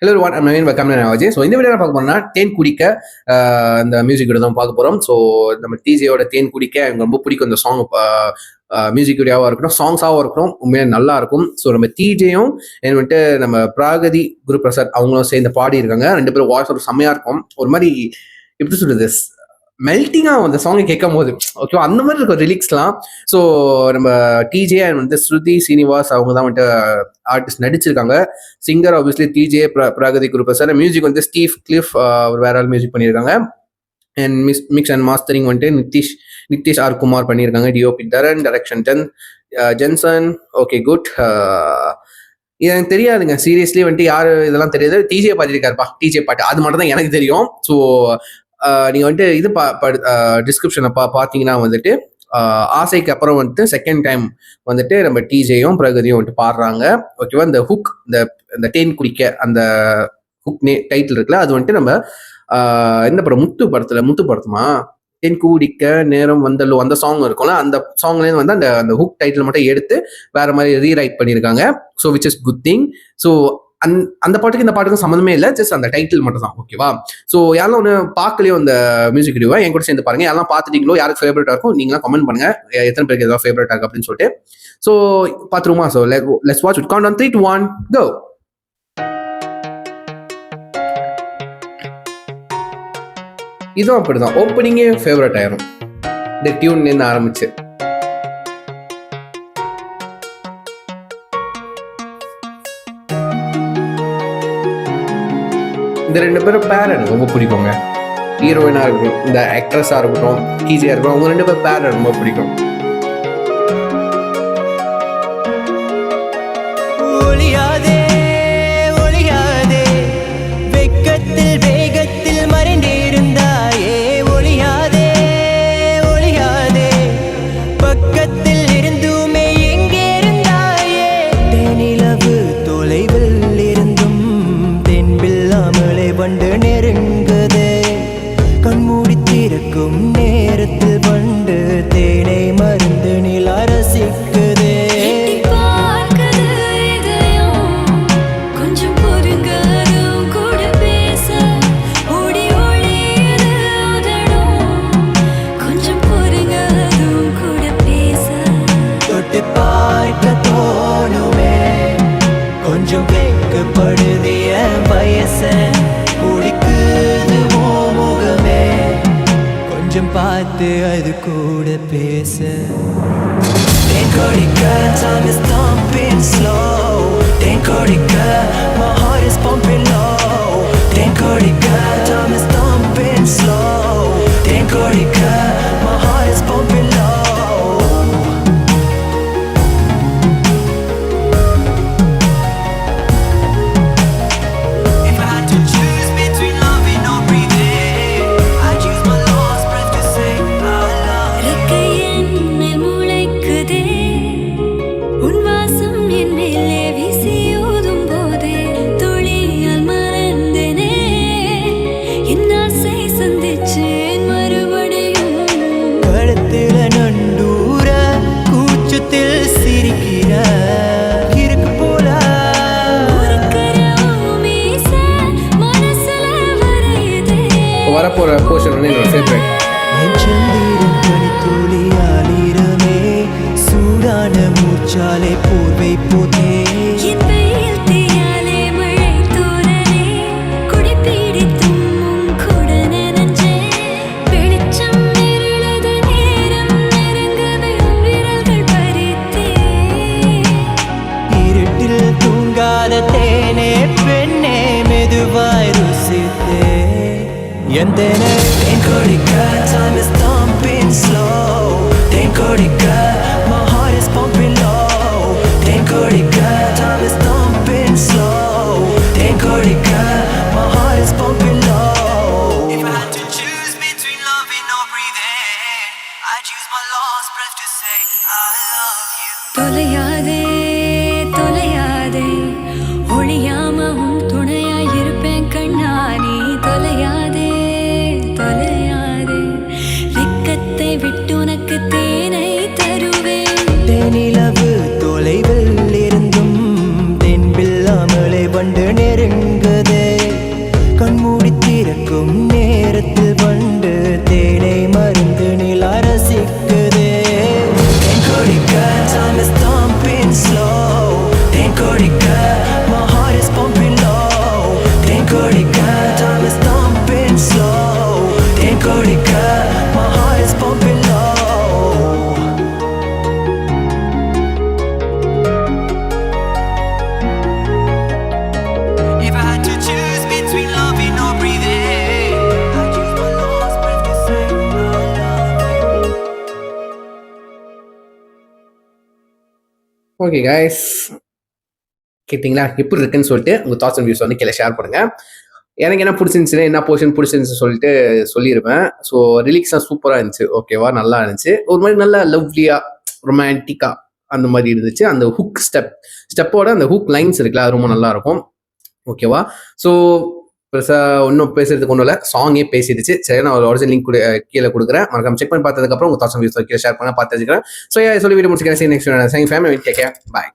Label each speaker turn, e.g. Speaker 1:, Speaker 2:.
Speaker 1: Hello one Naveen welcome Ajay. So இந்த video பார்க்க போறோம்னா தேன் குடிக்க இந்த மியூசிக் வீடியோ தான் பார்க்க போகிறோம். ஸோ நம்ம டிஜேயோட தேன் குடிக்க எனக்கு ரொம்ப பிடிக்கும். இந்த சாங் மியூசிக் வீடியோவாக இருக்கட்டும், சாங்ஸாகவும் இருக்கட்டும், உண்மையாக நல்லா இருக்கும். ஸோ நம்ம டிஜேயும் வந்துட்டு நம்ம பிராகதி குருபிரசாத் அவங்களும் சேர்ந்து பாடி இருக்காங்க. ரெண்டு பேரும் வாய்ஸ் ஒரு செம்மையாக இருக்கும். ஒரு மாதிரி எப்படி சொல்றது, மெல்ட்டிங்காக அந்த சாங்கை கேட்கும் போது ஓகேவா, அந்த மாதிரி இருக்கும் ரிலிக்ஸ்லாம். ஸோ நம்ம டிஜே அண்ட் வந்து ஸ்ருதி சீனிவாஸ் அவங்க தான் வந்துட்டு ஆர்டிஸ்ட் நடிச்சிருக்காங்க. Singer obviously DJ Pragathi Guruprasad. Music வந்து ஸ்டீவ் கிளிஃப் அவர் வேற ஆள் மியூசிக் பண்ணியிருக்காங்க. அண்ட் மிக்ஸ் அண்ட் மாஸ்டரிங் வந்துட்டு நிதிஷ் ஆர் குமார் பண்ணியிருக்காங்க. டிஓபி தரன், டைரக்ஷன் ஜென்சன். Okay good. இது எனக்கு தெரியாதுங்க சீரியஸ்லி, வந்துட்டு யார் இதெல்லாம் தெரியாது. டிஜே பாடிருக்காருப்பா, டிஜே பாட்டு அது மட்டும் தான் எனக்கு தெரியும். ஸோ நீங்கள் வந்துட்டு இது டிஸ்கிரிப்ஷனில் பார்த்தீங்கன்னா வந்துட்டு ஆசைக்கு அப்புறம் வந்துட்டு செகண்ட் டைம் வந்துட்டு நம்ம டிஜேயும் பிரகதியும் வந்துட்டு பாடுறாங்க. ஓகேவா, இந்த ஹுக், இந்த தேன் குடிக்க அந்த ஹுக் டைட்டில் இருக்குல்ல, அது வந்துட்டு நம்ம என்ன படம், முத்து படத்துமா தேன் குடிக்க நேரம் வந்தல்லோ அந்த சாங் இருக்கும்ல, அந்த சாங்லேருந்து வந்து அந்த ஹுக் டைட்டில் மட்டும் எடுத்து வேற மாதிரி ரீரைட் பண்ணியிருக்காங்க. So which is good thing. So அந்த பாட்டுக்கு இந்த பாட்டுக்கும் சம்மந்தமே இல்லை, ஜஸ்ட் அந்த டைட்டில் மட்டும் தான். ஓகேவா, ஸோ யாரும் ஒன்று பார்க்கலையோ அந்த மியூசிக் வீடியோவை என் கூட சேர்ந்து பாருங்க. யாரெல்லாம் பார்த்துட்டீங்களோ, யாருக்கு ஃபேவரட்டாக இருக்கும் நீங்களாம் கமெண்ட் பண்ணுங்க, எத்தனை பேருக்கு ஏதாவது ஃபேவரட்டாக இருக்கு அப்படின்னு சொல்லிட்டு. ஸோ பார்த்துருமா. So let's watch it. Count on 3, 2, 1 go. இதுவும் அப்படிதான், ஓப்பனிங்கே ஃபேவரட் ஆயிரும் இந்த டியூன் நின்று ஆரம்பிச்சு. இந்த ரெண்டு பேரும் பேர் எனக்கு ரொம்ப பிடிக்குங்க. ஹீரோயினாக இருக்கட்டும், இந்த ஆக்ட்ரஸாக இருக்கட்டும், டிஜியாக இருக்கட்டும், அவங்க ரெண்டு பேர் பேர் ரொம்ப பிடிக்கும்.
Speaker 2: நேரத்தில் வண்டு தேனை மருந்து நில ரசிக்குதே. கொஞ்சம் பொறுங்காரும் கூட பேச ஓடி ஒளியது கொஞ்சம் பொறுங்காரும் கூட பேச தொட்டு பார்க்க தோணுமே, கொஞ்சம் வைக்கப்படுதிய வயச பார்த்து அது கூட பேச. தேன் குடிக்க time is thumping slow. தேன் குடிக்க my heart is pumping low. தேன் குடிக்க time is thumping slow. தேன் குடிக்க my heart is pumping low.
Speaker 1: வரப்போற போர்ஷன் வந்து என்னோட ஃபேவரட்.
Speaker 2: சூடான மூச்சாலை போர்வை போதே இருட்டில் தூங்காத தேனே பெண்ணே மெதுவாய் ருசித்தே. தேன் குடிக்க time is thumping slow. தேன் குடிக்க my heart is pumping low. தேன் குடிக்க time is thumping slow. தேன் குடிக்க my heart is pumping low. If I had to choose between loving or breathing, I choose my last breath to say I love you. தொலையாதே தொலையாதே, ஒளியாம உன் துணையாய் இருப்பேன் கண்ணா, நீ தொலையாதே தொலையாதே, வெக்கத்தை விட்டு உனக்கு தேனை தருவேன். தேனிலவு தொலைவில் இருந்தும் தென்பில்லாமலே வண்டு நெருங்குதே.
Speaker 1: ஓகே கைஸ், கேட்டிங்களா எப்படி இருக்குன்னு சொல்லிட்டு உங்கள் தாட்ஸ் அண்ட் வியூஸ் வந்து கீழே ஷேர் பண்ணுங்கள். எனக்கு என்ன பிடிச்சிருந்துச்சுன்னா என்ன போர்ஷன் பிடிச்சிருந்துச்சு சொல்லிட்டு சொல்லியிருப்பேன். ஸோ ரிலீக்ஸாக சூப்பராக இருந்துச்சு, ஓகேவா, நல்லா இருந்துச்சு. ஒரு மாதிரி நல்லா லவ்லியாக ரொமான்டிக்காக அந்த மாதிரி இருந்துச்சு. அந்த ஹுக் ஸ்டெப்போட அந்த ஹுக் லைன்ஸ் இருக்குல்ல, அது ரொம்ப நல்லா இருக்கும், ஓகேவா. ஸோ பெருசாக ஒன்றும் பேசுறதுக்கு ஒன்றும் இல்லை, சாங்கே பேசிடுச்சு. சரி, நான் ஒரு ஒரிஜினல் லிங்க் கீழே கொடுக்குறேன், மறக்காம செக் பண்ணி பார்த்ததுக்கப்புறம் உங்கள் தாட்ஸ் அண்ட் வியூஸ் கீழே ஷேர் பண்ண பார்த்து வச்சுக்கிறேன். ஸோ சொல்லி வீடியோ முடிச்சுக்கிறேன். நெக்ஸ்ட் ஃபேமிலி டேக் கேர், பாய்.